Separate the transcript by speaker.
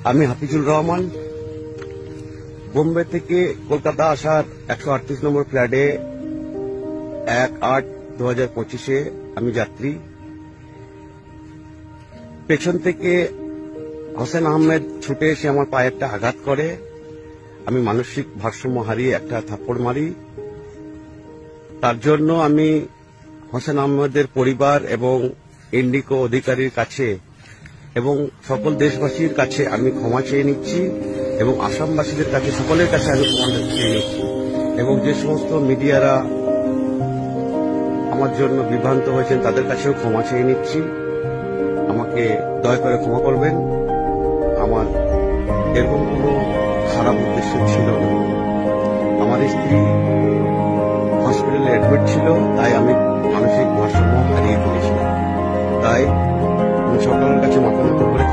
Speaker 1: আমি হাফিজুর রহমান, বোম্বে থেকে কলকাতা আসার 138 নম্বর ফ্ল্যাটে 1/8/2025 আমি যাত্রী। পেছন থেকে হোসেন আহমেদ ছুটে এসে আমার পায়ে একটা আঘাত করে। আমি মানসিক ভারসাম্য হারিয়ে একটা থাপ্পড় মারি। তার জন্য আমি হোসেন আহমেদের পরিবার এবং ইন্ডিকো অধিকারীর কাছে এবং সকল দেশবাসীর কাছে আমি ক্ষমা চেয়ে নিচ্ছি এবং আসামবাসীদের কাছে সকলের কাছে আমি ক্ষমা চেয়ে নিচ্ছি এবং যে সমস্ত মিডিয়ারা আমার জন্য বিভ্রান্ত হয়েছেন তাদের কাছেও ক্ষমা চেয়ে নিচ্ছি। আমাকে দয়া করে ক্ষমা করবেন। আমার এরকম কোনো খারাপ উদ্দেশ্য ছিল না। আমার স্ত্রী হসপিটালে অ্যাডমিট ছিল, তাই আমি মানসিক ভারসাম্য হারিয়ে ফেলেছিলাম। তাই আমি সকলের কাছে মাথা নত করে